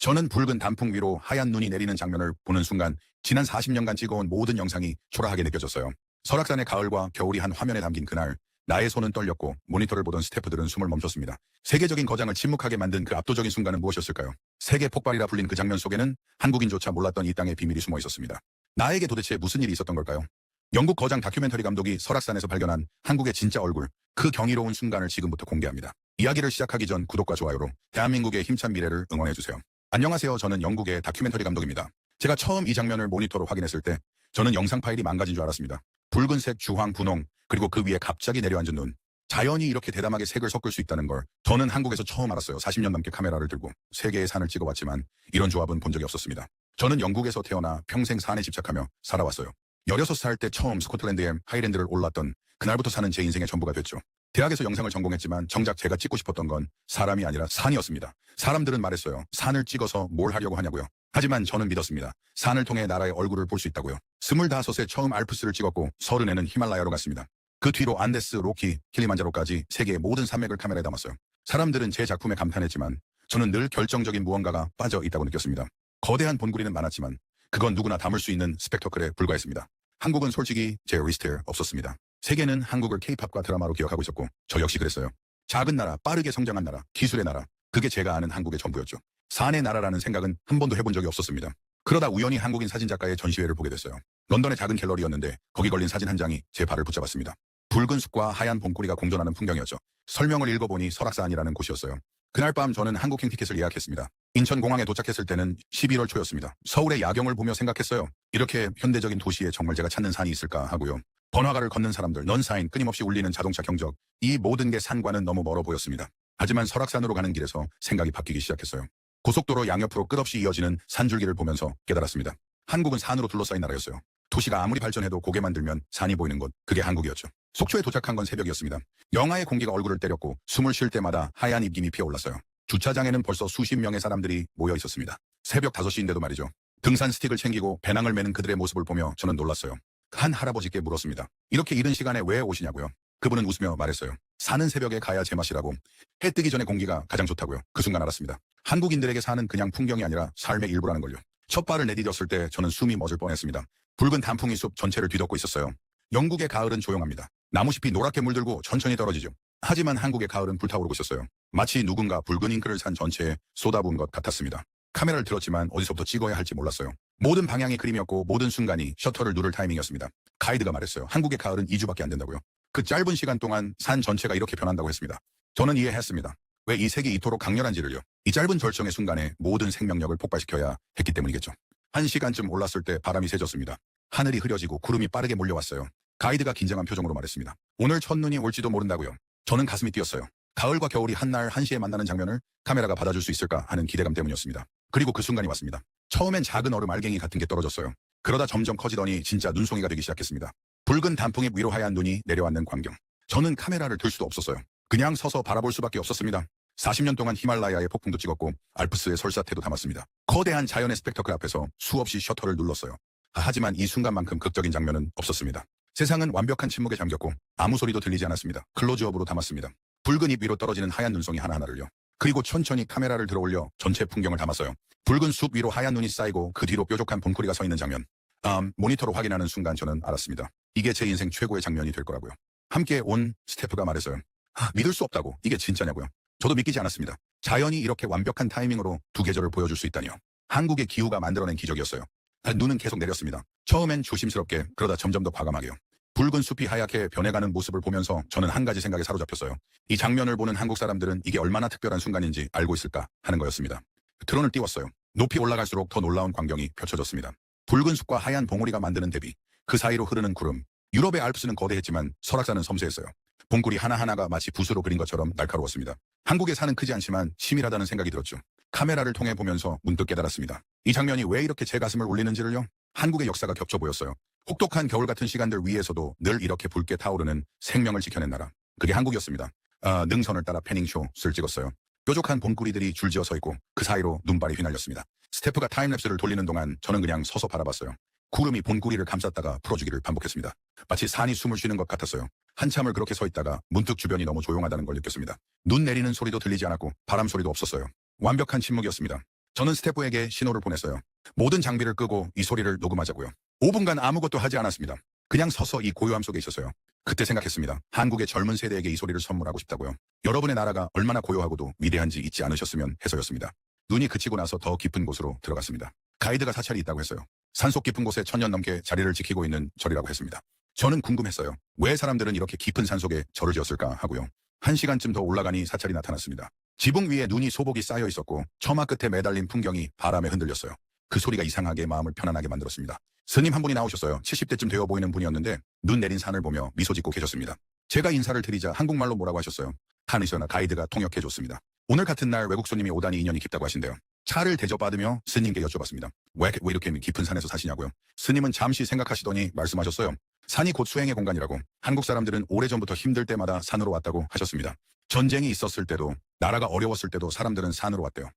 저는 붉은 단풍 위로 하얀 눈이 내리는 장면을 보는 순간 지난 40년간 찍어온 모든 영상이 초라하게 느껴졌어요. 설악산의 가을과 겨울이 한 화면에 담긴 그날, 나의 손은 떨렸고 모니터를 보던 스태프들은 숨을 멈췄습니다. 세계적인 거장을 침묵하게 만든 그 압도적인 순간은 무엇이었을까요? 세계 폭발이라 불린 그 장면 속에는 한국인조차 몰랐던 이 땅의 비밀이 숨어 있었습니다. 나에게 도대체 무슨 일이 있었던 걸까요? 영국 거장 다큐멘터리 감독이 설악산에서 발견한 한국의 진짜 얼굴, 그 경이로운 순간을 지금부터 공개합니다. 이야기를 시작하기 전 구독과 좋아요로 대한민국의 힘찬 미래를 응원해주세요. 안녕하세요. 저는 영국의 다큐멘터리 감독입니다. 제가 처음 이 장면을 모니터로 확인했을 때 저는 영상 파일이 망가진 줄 알았습니다. 붉은색, 주황, 분홍, 그리고 그 위에 갑자기 내려앉은 눈. 자연이 이렇게 대담하게 색을 섞을 수 있다는 걸 저는 한국에서 처음 알았어요. 40년 넘게 카메라를 들고 세계의 산을 찍어봤지만 이런 조합은 본 적이 없었습니다. 저는 영국에서 태어나 평생 산에 집착하며 살아왔어요. 16살 때 처음 스코틀랜드의 하이랜드를 올랐던 그날부터 산은 제 인생의 전부가 됐죠. 대학에서 영상을 전공했지만 정작 제가 찍고 싶었던 건 사람이 아니라 산이었습니다. 사람들은 말했어요. 산을 찍어서 뭘 하려고 하냐고요. 하지만 저는 믿었습니다. 산을 통해 나라의 얼굴을 볼 수 있다고요. 25에 처음 알프스를 찍었고 30에는 히말라야로 갔습니다. 그 뒤로 안데스, 로키, 킬리만자로까지 세계의 모든 산맥을 카메라에 담았어요. 사람들은 제 작품에 감탄했지만 저는 늘 결정적인 무언가가 빠져 있다고 느꼈습니다. 거대한 본구리는 많았지만 그건 누구나 담을 수 있는 스펙터클에 불과했습니다. 한국은 솔직히 제 리스트에 없었습니다. 세계는 한국을 K-팝과 드라마로 기억하고 있었고 저 역시 그랬어요. 작은 나라, 빠르게 성장한 나라, 기술의 나라, 그게 제가 아는 한국의 전부였죠. 산의 나라라는 생각은 한 번도 해본 적이 없었습니다. 그러다 우연히 한국인 사진작가의 전시회를 보게 됐어요. 런던의 작은 갤러리였는데 거기 걸린 사진 한 장이 제 발을 붙잡았습니다. 붉은 숲과 하얀 봄꼬리가 공존하는 풍경이었죠. 설명을 읽어보니 설악산이라는 곳이었어요. 그날 밤 저는 항공행 티켓을 예약했습니다. 인천공항에 도착했을 때는 11월 초였습니다. 서울의 야경을 보며 생각했어요. 이렇게 현대적인 도시에 정말 제가 찾는 산이 있을까 하고요. 번화가를 걷는 사람들, 넌사인, 끊임없이 울리는 자동차 경적, 이 모든 게 산과는 너무 멀어 보였습니다. 하지만 설악산으로 가는 길에서 생각이 바뀌기 시작했어요. 고속도로 양옆으로 끝없이 이어지는 산줄기를 보면서 깨달았습니다. 한국은 산으로 둘러싸인 나라였어요. 도시가 아무리 발전해도 고개만 들면 산이 보이는 곳, 그게 한국이었죠. 속초에 도착한 건 새벽이었습니다. 영하의 공기가 얼굴을 때렸고 숨을 쉴 때마다 하얀 입김이 피어올랐어요. 주차장에는 벌써 수십 명의 사람들이 모여 있었습니다. 새벽 5시인데도 말이죠. 등산 스틱을 챙기고 배낭을 메는 그들의 모습을 보며 저는 놀랐어요. 한 할아버지께 물었습니다. 이렇게 이른 시간에 왜 오시냐고요? 그분은 웃으며 말했어요. 사는 새벽에 가야 제맛이라고. 해 뜨기 전에 공기가 가장 좋다고요. 그 순간 알았습니다. 한국인들에게 산은 그냥 풍경이 아니라 삶의 일부라는 걸요. 첫 발을 내디뎠을 때 저는 숨이 멎을 뻔했습니다. 붉은 단풍이 숲 전체를 뒤덮고 있었어요. 영국의 가을은 조용합니다. 나무잎이 노랗게 물들고 천천히 떨어지죠. 하지만 한국의 가을은 불타오르고 있었어요. 마치 누군가 붉은 잉크를 산 전체에 쏟아부은 것 같았습니다. 카메라를 들었지만 어디서부터 찍어야 할지 몰랐어요. 모든 방향이 그림이었고 모든 순간이 셔터를 누를 타이밍이었습니다. 가이드가 말했어요. 한국의 가을은 2주밖에 안 된다고요. 그 짧은 시간 동안 산 전체가 이렇게 변한다고 했습니다. 저는 이해했습니다. 왜 이 색이 이토록 강렬한지를요. 이 짧은 절정의 순간에 모든 생명력을 폭발시켜야 했기 때문이겠죠. 1시간쯤 올랐을 때 바람이 세졌습니다. 하늘이 흐려지고 구름이 빠르게 몰려왔어요. 가이드가 긴장한 표정으로 말했습니다. 오늘 첫눈이 올지도 모른다고요. 저는 가슴이 뛰었어요. 가을과 겨울이 한날 1시에 만나는 장면을 카메라가 받아줄 수 있을까 하는 기대감 때문이었습니다. 그리고 그 순간이 왔습니다. 처음엔 작은 얼음 알갱이 같은 게 떨어졌어요. 그러다 점점 커지더니 진짜 눈송이가 되기 시작했습니다. 붉은 단풍잎 위로 하얀 눈이 내려앉는 광경. 저는 카메라를 들 수도 없었어요. 그냥 서서 바라볼 수밖에 없었습니다. 40년 동안 히말라야의 폭풍도 찍었고 알프스의 설사태도 담았습니다. 거대한 자연의 스펙터클 앞에서 수없이 셔터를 눌렀어요. 하지만 이 순간만큼 극적인 장면은 없었습니다. 세상은 완벽한 침묵에 잠겼고 아무 소리도 들리지 않았습니다. 클로즈업으로 담았습니다. 붉은 잎 위로 떨어지는 하얀 눈송이 하나하나를요. 그리고 천천히 카메라를 들어올려 전체 풍경을 담았어요. 붉은 숲 위로 하얀 눈이 쌓이고 그 뒤로 뾰족한 봄꼬리가 서 있는 장면. 모니터로 확인하는 순간 저는 알았습니다. 이게 제 인생 최고의 장면이 될 거라고요. 함께 온 스태프가 말했어요. 믿을 수 없다고. 이게 진짜냐고요. 저도 믿기지 않았습니다. 자연이 이렇게 완벽한 타이밍으로 두 계절을 보여줄 수 있다니요. 한국의 기후가 만들어낸 기적이었어요. 눈은 계속 내렸습니다. 처음엔 조심스럽게, 그러다 점점 더 과감하게요. 붉은 숲이 하얗게 변해가는 모습을 보면서 저는 한 가지 생각에 사로잡혔어요. 이 장면을 보는 한국 사람들은 이게 얼마나 특별한 순간인지 알고 있을까 하는 거였습니다. 드론을 띄웠어요. 높이 올라갈수록 더 놀라운 광경이 펼쳐졌습니다. 붉은 숲과 하얀 봉우리가 만드는 대비, 그 사이로 흐르는 구름. 유럽의 알프스는 거대했지만 설악산은 섬세했어요. 봉구리 하나하나가 마치 붓으로 그린 것처럼 날카로웠습니다. 한국의 산은 크지 않지만 치밀하다는 생각이 들었죠. 카메라를 통해 보면서 문득 깨달았습니다. 이 장면이 왜 이렇게 제 가슴을 울리는지를요. 한국의 역사가 겹쳐 보였어요. 혹독한 겨울 같은 시간들 위에서도 늘 이렇게 붉게 타오르는 생명을 지켜낸 나라. 그게 한국이었습니다. 능선을 따라 패닝쇼를 찍었어요. 뾰족한 봄구리들이 줄지어 서 있고 그 사이로 눈발이 휘날렸습니다. 스태프가 타임랩스를 돌리는 동안 저는 그냥 서서 바라봤어요. 구름이 본구리를 감쌌다가 풀어주기를 반복했습니다. 마치 산이 숨을 쉬는 것 같았어요. 한참을 그렇게 서 있다가 문득 주변이 너무 조용하다는 걸 느꼈습니다. 눈 내리는 소리도 들리지 않았고 바람 소리도 없었어요. 완벽한 침묵이었습니다. 저는 스태프에게 신호를 보냈어요. 모든 장비를 끄고 이 소리를 녹음하자고요. 5분간 아무것도 하지 않았습니다. 그냥 서서 이 고요함 속에 있었어요. 그때 생각했습니다. 한국의 젊은 세대에게 이 소리를 선물하고 싶다고요. 여러분의 나라가 얼마나 고요하고도 위대한지 잊지 않으셨으면 해서였습니다. 눈이 그치고 나서 더 깊은 곳으로 들어갔습니다. 가이드가 사찰이 있다고 했어요. 산속 깊은 곳에 1000년 넘게 자리를 지키고 있는 절이라고 했습니다. 저는 궁금했어요. 왜 사람들은 이렇게 깊은 산속에 절을 지었을까 하고요. 1시간쯤 더 올라가니 사찰이 나타났습니다. 지붕 위에 눈이 소복이 쌓여 있었고 처마 끝에 매달린 풍경이 바람에 흔들렸어요. 그 소리가 이상하게 마음을 편안하게 만들었습니다. 스님 한 분이 나오셨어요. 70대쯤 되어 보이는 분이었는데 눈 내린 산을 보며 미소 짓고 계셨습니다. 제가 인사를 드리자 한국말로 뭐라고 하셨어요? 한의서나 가이드가 통역해줬습니다. 오늘 같은 날 외국 손님이 오다니 인연이 깊다고 하신대요. 차를 대접받으며 스님께 여쭤봤습니다. 왜 이렇게 깊은 산에서 사시냐고요? 스님은 잠시 생각하시더니 말씀하셨어요. 산이 곧 수행의 공간이라고. 한국 사람들은 오래전부터 힘들 때마다 산으로 왔다고 하셨습니다. 전쟁이 있었을 때도 나라가 어려웠을 때도 사람들은 산으로 왔대요.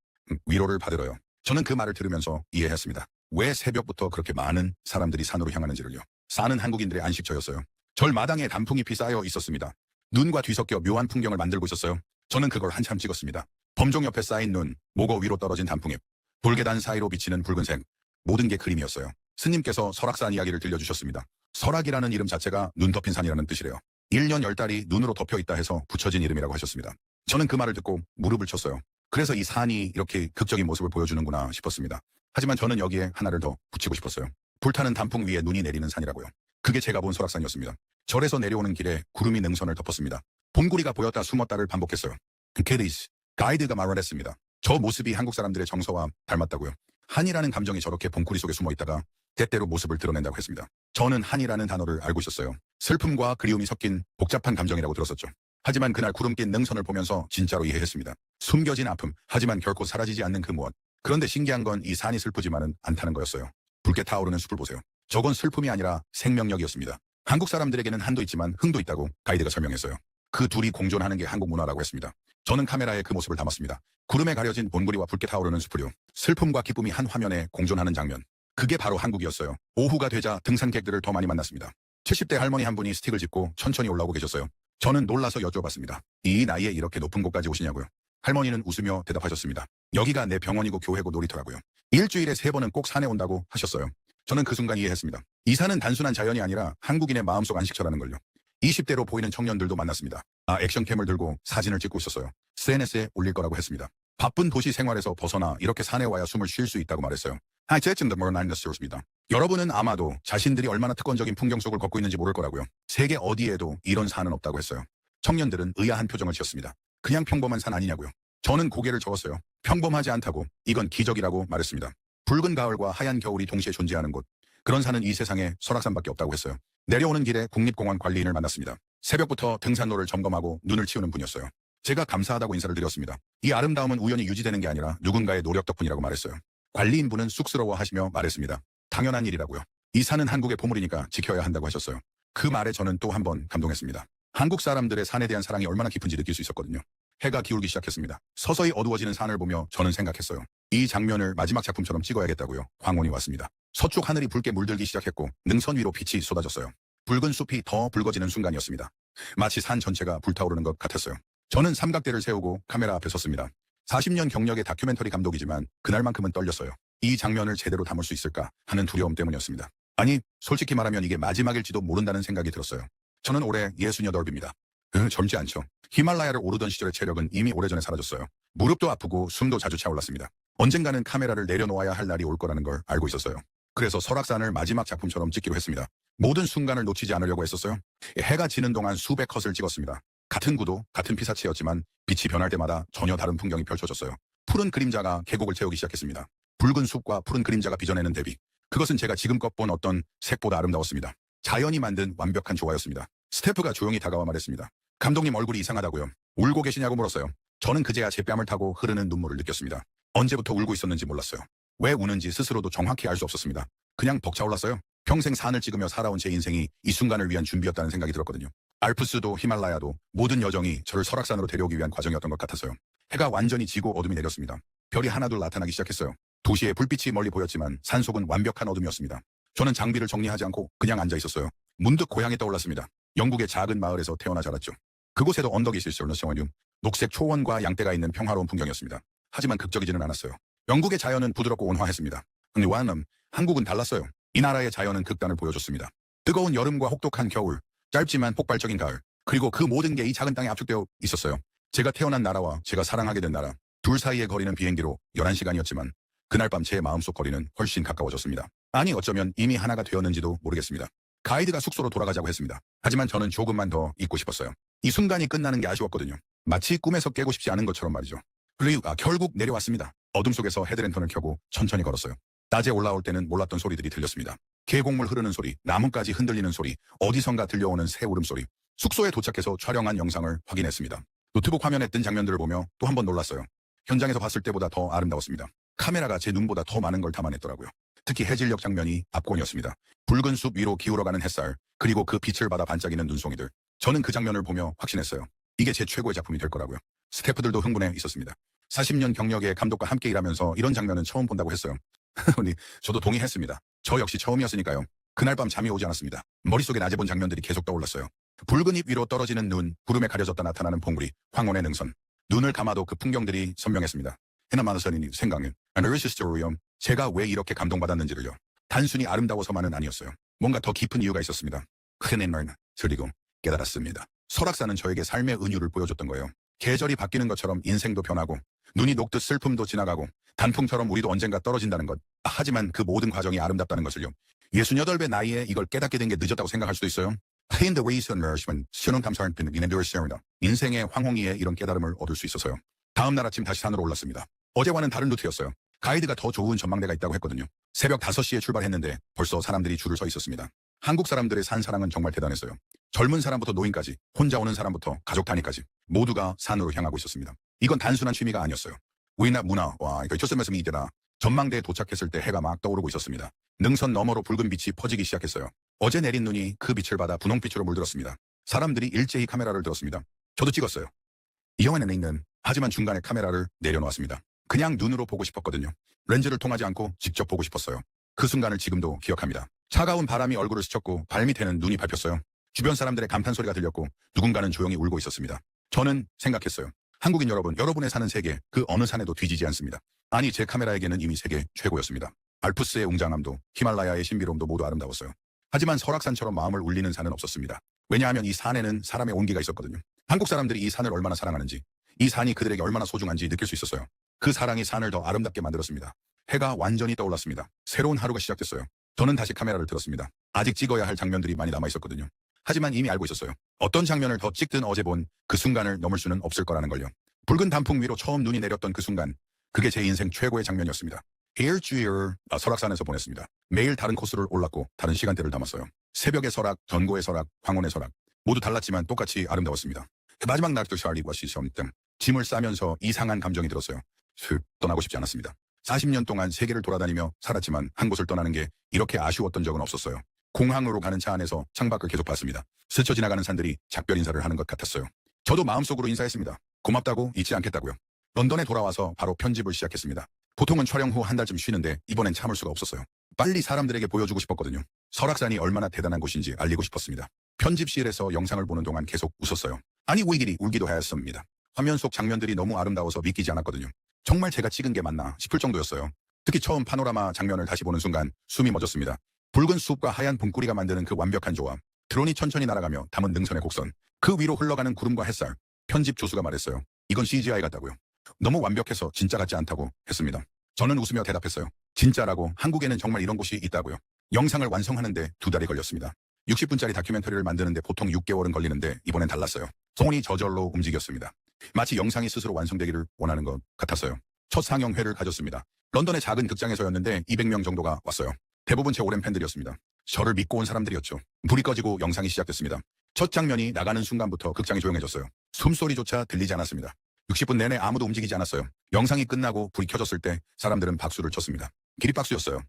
위로를 받으러요. 저는 그 말을 들으면서 이해했습니다. 왜 새벽부터 그렇게 많은 사람들이 산으로 향하는지를요. 산은 한국인들의 안식처였어요. 절 마당에 단풍잎이 쌓여 있었습니다. 눈과 뒤섞여 묘한 풍경을 만들고 있었어요. 저는 그걸 한참 찍었습니다. 범종 옆에 쌓인 눈, 목어 위로 떨어진 단풍잎, 돌계단 사이로 비치는 붉은색, 모든 게 그림이었어요. 스님께서 설악산 이야기를 들려주셨습니다. 설악이라는 이름 자체가 눈 덮인 산이라는 뜻이래요. 1년 10달이 눈으로 덮여 있다 해서 붙여진 이름이라고 하셨습니다. 저는 그 말을 듣고 무릎을 쳤어요. 그래서 이 산이 이렇게 극적인 모습을 보여주는구나 싶었습니다. 하지만 저는 여기에 하나를 더 붙이고 싶었어요. 불타는 단풍 위에 눈이 내리는 산이라고요. 그게 제가 본 설악산이었습니다. 절에서 내려오는 길에 구름이 능선을 덮었습니다. 봄구리가 보였다 숨었다를 반복했어요. 게리스, 가이드가 말했습니다. 저 모습이 한국 사람들의 정서와 닮았다고요. 한이라는 감정이 저렇게 봄구리 속에 숨어 있다가 때때로 모습을 드러낸다고 했습니다. 저는 한이라는 단어를 알고 있었어요. 슬픔과 그리움이 섞인 복잡한 감정이라고 들었었죠. 하지만 그날 구름 낀 능선을 보면서 진짜로 이해했습니다. 숨겨진 아픔, 하지만 결코 사라지지 않는 그 무엇. 그런데 신기한 건 이 산이 슬프지만은 않다는 거였어요. 붉게 타오르는 숲을 보세요. 저건 슬픔이 아니라 생명력이었습니다. 한국 사람들에게는 한도 있지만 흥도 있다고 가이드가 설명했어요. 그 둘이 공존하는 게 한국 문화라고 했습니다. 저는 카메라에 그 모습을 담았습니다. 구름에 가려진 본구리와 붉게 타오르는 숲을요. 슬픔과 기쁨이 한 화면에 공존하는 장면. 그게 바로 한국이었어요. 오후가 되자 등산객들을 더 많이 만났습니다. 70대 할머니 한 분이 스틱을 짚고 천천히 올라오고 계셨어요. 저는 놀라서 여쭤봤습니다. 이 나이에 이렇게 높은 곳까지 오시냐고요. 할머니는 웃으며 대답하셨습니다. 여기가 내 병원이고 교회고 놀이터라고요. 일주일에 3번은 꼭 산에 온다고 하셨어요. 저는 그 순간 이해했습니다. 이 산은 단순한 자연이 아니라 한국인의 마음속 안식처라는 걸요. 20대로 보이는 청년들도 만났습니다. 액션캠을 들고 사진을 찍고 있었어요. SNS에 올릴 거라고 했습니다. 바쁜 도시 생활에서 벗어나 이렇게 산에 와야 숨을 쉴 수 있다고 말했어요. 습니다. 여러분은 아마도 자신들이 얼마나 특권적인 풍경 속을 걷고 있는지 모를 거라고요. 세계 어디에도 이런 산은 없다고 했어요. 청년들은 의아한 표정을 지었습니다. 그냥 평범한 산 아니냐고요. 저는 고개를 저었어요. 평범하지 않다고, 이건 기적이라고 말했습니다. 붉은 가을과 하얀 겨울이 동시에 존재하는 곳. 그런 산은 이 세상에 설악산밖에 없다고 했어요. 내려오는 길에 국립공원 관리인을 만났습니다. 새벽부터 등산로를 점검하고 눈을 치우는 분이었어요. 제가 감사하다고 인사를 드렸습니다. 이 아름다움은 우연히 유지되는 게 아니라 누군가의 노력 덕분이라고 말했어요. 관리인분은 쑥스러워하시며 말했습니다. 당연한 일이라고요. 이 산은 한국의 보물이니까 지켜야 한다고 하셨어요. 그 말에 저는 또 한 번 감동했습니다. 한국 사람들의 산에 대한 사랑이 얼마나 깊은지 느낄 수 있었거든요. 해가 기울기 시작했습니다. 서서히 어두워지는 산을 보며 저는 생각했어요. 이 장면을 마지막 작품처럼 찍어야겠다고요. 황혼이 왔습니다. 서쪽 하늘이 붉게 물들기 시작했고 능선 위로 빛이 쏟아졌어요. 붉은 숲이 더 붉어지는 순간이었습니다. 마치 산 전체가 불타오르는 것 같았어요. 저는 삼각대를 세우고 카메라 앞에 섰습니다. 40년 경력의 다큐멘터리 감독이지만 그날만큼은 떨렸어요. 이 장면을 제대로 담을 수 있을까 하는 두려움 때문이었습니다. 아니, 솔직히 말하면 이게 마지막일지도 모른다는 생각이 들었어요. 저는 올해 68입니다. 젊지 않죠. 히말라야를 오르던 시절의 체력은 이미 오래전에 사라졌어요. 무릎도 아프고 숨도 자주 차올랐습니다. 언젠가는 카메라를 내려놓아야 할 날이 올 거라는 걸 알고 있었어요. 그래서 설악산을 마지막 작품처럼 찍기로 했습니다. 모든 순간을 놓치지 않으려고 했었어요. 해가 지는 동안 수백 컷을 찍었습니다. 같은 구도, 같은 피사체였지만 빛이 변할 때마다 전혀 다른 풍경이 펼쳐졌어요. 푸른 그림자가 계곡을 채우기 시작했습니다. 붉은 숲과 푸른 그림자가 빚어내는 대비. 그것은 제가 지금껏 본 어떤 색보다 아름다웠습니다. 자연이 만든 완벽한 조화였습니다. 스태프가 조용히 다가와 말했습니다. 감독님 얼굴이 이상하다고요. 울고 계시냐고 물었어요. 저는 그제야 제 뺨을 타고 흐르는 눈물을 느꼈습니다. 언제부터 울고 있었는지 몰랐어요. 왜 우는지 스스로도 정확히 알 수 없었습니다. 그냥 벅차올랐어요. 평생 산을 찍으며 살아온 제 인생이 이 순간을 위한 준비였다는 생각이 들었거든요. 알프스도 히말라야도 모든 여정이 저를 설악산으로 데려오기 위한 과정이었던 것 같았어요. 해가 완전히 지고 어둠이 내렸습니다. 별이 하나둘 나타나기 시작했어요. 도시의 불빛이 멀리 보였지만 산속은 완벽한 어둠이었습니다. 저는 장비를 정리하지 않고 그냥 앉아 있었어요. 문득 고향이 떠올랐습니다. 영국의 작은 마을에서 태어나 자랐죠. 그곳에도 언덕이 있을 녹색 초원과 양떼가 있는 평화로운 풍경이었습니다. 하지만 극적이지는 않았어요. 영국의 자연은 부드럽고 온화했습니다. 근데 완음, 한국은 달랐어요. 이 나라의 자연은 극단을 보여줬습니다. 뜨거운 여름과 혹독한 겨울, 짧지만 폭발적인 가을, 그리고 그 모든 게 이 작은 땅에 압축되어 있었어요. 제가 태어난 나라와 제가 사랑하게 된 나라, 둘 사이의 거리는 비행기로 11시간이었지만 그날 밤 제 마음속 거리는 훨씬 가까워졌습니다. 아니 어쩌면 이미 하나가 되었는지도 모르겠습니다. 가이드가 숙소로 돌아가자고 했습니다. 하지만 저는 조금만 더 있고 싶었어요. 이 순간이 끝나는 게 아쉬웠거든요. 마치 꿈에서 깨고 싶지 않은 것처럼 말이죠. 그리고 결국 내려왔습니다. 어둠 속에서 헤드랜턴을 켜고 천천히 걸었어요. 낮에 올라올 때는 몰랐던 소리들이 들렸습니다. 계곡물 흐르는 소리, 나뭇가지 흔들리는 소리, 어디선가 들려오는 새 울음소리. 숙소에 도착해서 촬영한 영상을 확인했습니다. 노트북 화면에 뜬 장면들을 보며 또 한 번 놀랐어요. 현장에서 봤을 때보다 더 아름다웠습니다. 카메라가 제 눈보다 더 많은 걸 담아냈더라고요. 특히 해질녘 장면이 압권이었습니다. 붉은 숲 위로 기울어가는 햇살, 그리고 그 빛을 받아 반짝이는 눈송이들. 저는 그 장면을 보며 확신했어요. 이게 제 최고의 작품이 될 거라고요. 스태프들도 흥분해 있었습니다. 40년 경력의 감독과 함께 일하면서 이런 장면은 처음 본다고 했어요. 저도 동의했습니다. 저 역시 처음이었으니까요. 그날 밤 잠이 오지 않았습니다. 머릿속에 낮에 본 장면들이 계속 떠올랐어요. 붉은 잎 위로 떨어지는 눈, 구름에 가려졌다 나타나는 봉우리, 황혼의 능선. 눈을 감아도 그 풍경들이 선명했습니다. 해나마르선이 생각은 아르시스토리엄 제가 왜 이렇게 감동받았는지를요. 단순히 아름다워서만은 아니었어요. 뭔가 더 깊은 이유가 있었습니다. 큰의 말 그리고 깨달았습니다. 설악산은 저에게 삶의 은유를 보여줬던 거예요. 계절이 바뀌는 것처럼 인생도 변하고 눈이 녹듯 슬픔도 지나가고 단풍처럼 우리도 언젠가 떨어진다는 것. 하지만 그 모든 과정이 아름답다는 것을요. 68배 나이에 이걸 깨닫게 된 게 늦었다고 생각할 수도 있어요. 인생의 황홍이에 이런 깨달음을 얻을 수 있어서요. 다음 날 아침 다시 산으로 올랐습니다. 어제와는 다른 루트였어요. 가이드가 더 좋은 전망대가 있다고 했거든요. 새벽 5시에 출발했는데 벌써 사람들이 줄을 서 있었습니다. 한국 사람들의 산 사랑은 정말 대단했어요. 젊은 사람부터 노인까지, 혼자 오는 사람부터 가족 단위까지 모두가 산으로 향하고 있었습니다. 이건 단순한 취미가 아니었어요. 우리나라 문화와 교수님께서 이때나 전망대에 도착했을 때 해가 막 떠오르고 있었습니다. 능선 너머로 붉은 빛이 퍼지기 시작했어요. 어제 내린 눈이 그 빛을 받아 분홍빛으로 물들었습니다. 사람들이 일제히 카메라를 들었습니다. 저도 찍었어요. 이 영화에는 있는 하지만 중간에 카메라를 내려놓았습니다. 그냥 눈으로 보고 싶었거든요. 렌즈를 통하지 않고 직접 보고 싶었어요. 그 순간을 지금도 기억합니다. 차가운 바람이 얼굴을 스쳤고 발밑에는 눈이 밟혔어요. 주변 사람들의 감탄 소리가 들렸고 누군가는 조용히 울고 있었습니다. 저는 생각했어요. 한국인 여러분, 여러분의 사는 세계 그 어느 산에도 뒤지지 않습니다. 아니 제 카메라에게는 이미 세계 최고였습니다. 알프스의 웅장함도 히말라야의 신비로움도 모두 아름다웠어요. 하지만 설악산처럼 마음을 울리는 산은 없었습니다. 왜냐하면 이 산에는 사람의 온기가 있었거든요. 한국 사람들이 이 산을 얼마나 사랑하는지, 이 산이 그들에게 얼마나 소중한지 느낄 수 있었어요. 그 사랑이 산을 더 아름답게 만들었습니다. 해가 완전히 떠올랐습니다. 새로운 하루가 시작됐어요. 저는 다시 카메라를 들었습니다. 아직 찍어야 할 장면들이 많이 남아있었거든요. 하지만 이미 알고 있었어요. 어떤 장면을 더 찍든 어제 본 그 순간을 넘을 수는 없을 거라는 걸요. 붉은 단풍 위로 처음 눈이 내렸던 그 순간, 그게 제 인생 최고의 장면이었습니다. 일주일 설악산에서 보냈습니다. 매일 다른 코스를 올랐고 다른 시간대를 담았어요. 새벽의 설악, 전고의 설악, 황혼의 설악 모두 달랐지만 똑같이 아름다웠습니다. 마지막 날도 샤리와 시험 등 짐을 싸면서 이상한 감정이 들었어요. 떠나고 싶지 않았습니다. 40년 동안 세계를 돌아다니며 살았지만 한 곳을 떠나는 게 이렇게 아쉬웠던 적은 없었어요. 공항으로 가는 차 안에서 창밖을 계속 봤습니다. 스쳐 지나가는 산들이 작별 인사를 하는 것 같았어요. 저도 마음속으로 인사했습니다. 고맙다고, 잊지 않겠다고요. 런던에 돌아와서 바로 편집을 시작했습니다. 보통은 촬영 후 한 달쯤 쉬는데 이번엔 참을 수가 없었어요. 빨리 사람들에게 보여주고 싶었거든요. 설악산이 얼마나 대단한 곳인지 알리고 싶었습니다. 편집실에서 영상을 보는 동안 계속 웃었어요. 아니 우리끼리 울기도 하였습니다. 화면 속 장면들이 너무 아름다워서 믿기지 않았거든요. 정말 제가 찍은 게 맞나 싶을 정도였어요. 특히 처음 파노라마 장면을 다시 보는 순간 숨이 멎었습니다. 붉은 숲과 하얀 봉구리가 만드는 그 완벽한 조합. 드론이 천천히 날아가며 담은 능선의 곡선. 그 위로 흘러가는 구름과 햇살. 편집 조수가 말했어요. 이건 CGI 같다고요. 너무 완벽해서 진짜 같지 않다고 했습니다. 저는 웃으며 대답했어요. 진짜라고, 한국에는 정말 이런 곳이 있다고요. 영상을 완성하는데 2달이 걸렸습니다. 60분짜리 다큐멘터리를 만드는데 보통 6개월은 걸리는데 이번엔 달랐어요. 손이 저절로 움직였습니다. 마치 영상이 스스로 완성되기를 원하는 것 같았어요. 첫 상영회를 가졌습니다. 런던의 작은 극장에서였는데 200명 정도가 왔어요. 대부분 제 오랜 팬들이었습니다. 저를 믿고 온 사람들이었죠. 불이 꺼지고 영상이 시작됐습니다. 첫 장면이 나가는 순간부터 극장이 조용해졌어요. 숨소리조차 들리지 않았습니다. 60분 내내 아무도 움직이지 않았어요. 영상이 끝나고 불이 켜졌을 때 사람들은 박수를 쳤습니다. 기립박수였어요.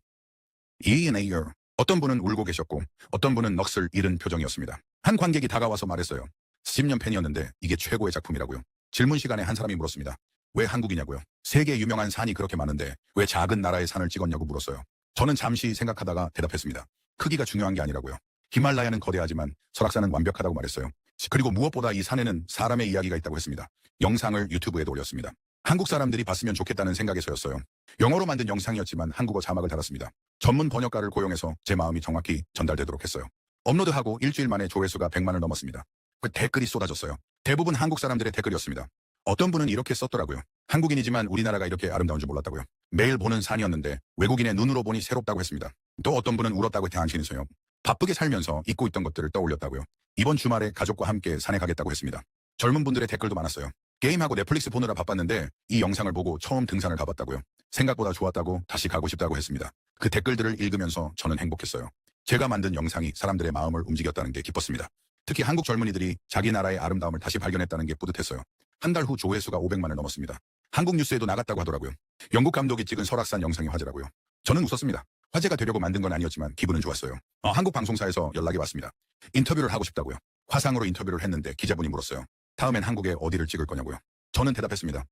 이에요. 어떤 분은 울고 계셨고 어떤 분은 넋을 잃은 표정이었습니다. 한 관객이 다가와서 말했어요. 10년 팬이었는데 이게 최고의 작품이라고요. 질문 시간에 한 사람이 물었습니다. 왜 한국이냐고요. 세계 유명한 산이 그렇게 많은데 왜 작은 나라의 산을 찍었냐고 물었어요. 저는 잠시 생각하다가 대답했습니다. 크기가 중요한 게 아니라고요. 히말라야는 거대하지만 설악산은 완벽하다고 말했어요. 그리고 무엇보다 이 산에는 사람의 이야기가 있다고 했습니다. 영상을 유튜브에도 올렸습니다. 한국 사람들이 봤으면 좋겠다는 생각에서였어요. 영어로 만든 영상이었지만 한국어 자막을 달았습니다. 전문 번역가를 고용해서 제 마음이 정확히 전달되도록 했어요. 업로드하고 일주일 만에 조회수가 100만을 넘었습니다. 그 댓글이 쏟아졌어요. 대부분 한국 사람들의 댓글이었습니다. 어떤 분은 이렇게 썼더라고요. 한국인이지만 우리나라가 이렇게 아름다운 줄 몰랐다고요. 매일 보는 산이었는데 외국인의 눈으로 보니 새롭다고 했습니다. 또 어떤 분은 울었다고 당신이서요. 바쁘게 살면서 잊고 있던 것들을 떠올렸다고요. 이번 주말에 가족과 함께 산에 가겠다고 했습니다. 젊은 분들의 댓글도 많았어요. 게임하고 넷플릭스 보느라 바빴는데 이 영상을 보고 처음 등산을 가봤다고요. 생각보다 좋았다고 다시 가고 싶다고 했습니다. 그 댓글들을 읽으면서 저는 행복했어요. 제가 만든 영상이 사람들의 마음을 움직였다는 게 기뻤습니다. 특히 한국 젊은이들이 자기 나라의 아름다움을 다시 발견했다는 게 뿌듯했어요. 한 달 후 조회수가 500만을 넘었습니다. 한국 뉴스에도 나갔다고 하더라고요. 영국 감독이 찍은 설악산 영상이 화제라고요. 저는 웃었습니다. 화제가 되려고 만든 건 아니었지만 기분은 좋았어요. 한국 방송사에서 연락이 왔습니다. 인터뷰를 하고 싶다고요. 화상으로 인터뷰를 했는데 기자분이 물었어요. 다음엔 한국에 어디를 찍을 거냐고요. 저는 대답했습니다.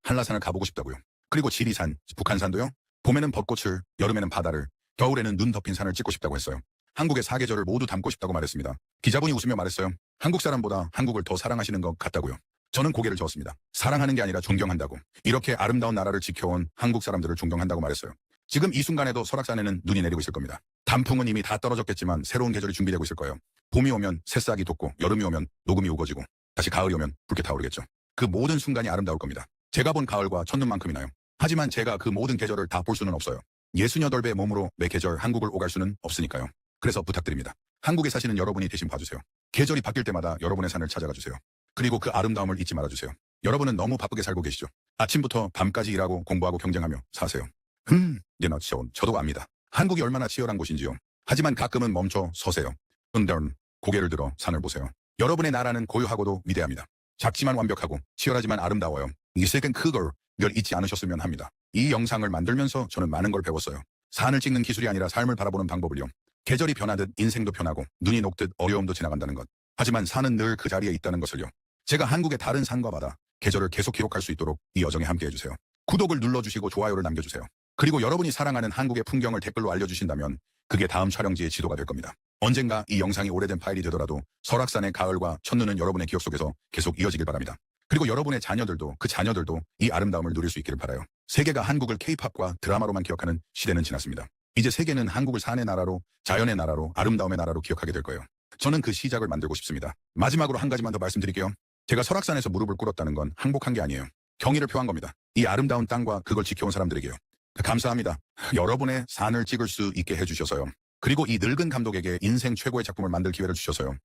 한라산을 가보고 싶다고요. 그리고 지리산, 북한산도요. 봄에는 벚꽃을, 여름에는 바다를, 겨울에는 눈 덮인 산을 찍고 싶다고 했어요. 한국의 사계절을 모두 담고 싶다고 말했습니다. 기자분이 웃으며 말했어요. 한국 사람보다 한국을 더 사랑하시는 것 같다고요. 저는 고개를 저었습니다. 사랑하는 게 아니라 존경한다고. 이렇게 아름다운 나라를 지켜온 한국 사람들을 존경한다고 말했어요. 지금 이 순간에도 설악산에는 눈이 내리고 있을 겁니다. 단풍은 이미 다 떨어졌겠지만 새로운 계절이 준비되고 있을 거예요. 봄이 오면 새싹이 돋고 여름이 오면 녹음이 우거지고 다시 가을이 오면 붉게 타오르겠죠. 그 모든 순간이 아름다울 겁니다. 제가 본 가을과 첫눈만큼이나요. 하지만 제가 그 모든 계절을 다 볼 수는 없어요. 68배 몸으로 매 계절 한국을 오갈 수는 없으니까요. 그래서 부탁드립니다. 한국에 사시는 여러분이 대신 봐주세요. 계절이 바뀔 때마다 여러분의 산을 찾아가 주세요. 그리고 그 아름다움을 잊지 말아주세요. 여러분은 너무 바쁘게 살고 계시죠. 아침부터 밤까지 일하고 공부하고 경쟁하며 사세요. 저도 압니다. 한국이 얼마나 치열한 곳인지요. 하지만 가끔은 멈춰 서세요. 고개를 들어 산을 보세요. 여러분의 나라는 고요하고도 위대합니다. 작지만 완벽하고 치열하지만 아름다워요. 이 세계는 그걸 잊지 않으셨으면 합니다. 이 영상을 만들면서 저는 많은 걸 배웠어요. 산을 찍는 기술이 아니라 삶을 바라보는 방법을요. 계절이 변하듯 인생도 변하고 눈이 녹듯 어려움도 지나간다는 것. 하지만 산은 늘 그 자리에 있다는 것을요. 제가 한국의 다른 산과 바다, 계절을 계속 기록할 수 있도록 이 여정에 함께 해주세요. 구독을 눌러주시고 좋아요를 남겨주세요. 그리고 여러분이 사랑하는 한국의 풍경을 댓글로 알려주신다면 그게 다음 촬영지의 지도가 될 겁니다. 언젠가 이 영상이 오래된 파일이 되더라도 설악산의 가을과 첫눈은 여러분의 기억 속에서 계속 이어지길 바랍니다. 그리고 여러분의 자녀들도 그 자녀들도 이 아름다움을 누릴 수 있기를 바라요. 세계가 한국을 K-팝과 드라마로만 기억하는 시대는 지났습니다. 이제 세계는 한국을 산의 나라로, 자연의 나라로, 아름다움의 나라로 기억하게 될 거예요. 저는 그 시작을 만들고 싶습니다. 마지막으로 한 가지만 더 말씀드릴게요. 제가 설악산에서 무릎을 꿇었다는 건 항복한 게 아니에요. 경의를 표한 겁니다. 이 아름다운 땅과 그걸 지켜온 사람들에게요. 감사합니다. 여러분의 산을 찍을 수 있게 해주셔서요. 그리고 이 늙은 감독에게 인생 최고의 작품을 만들 기회를 주셔서요.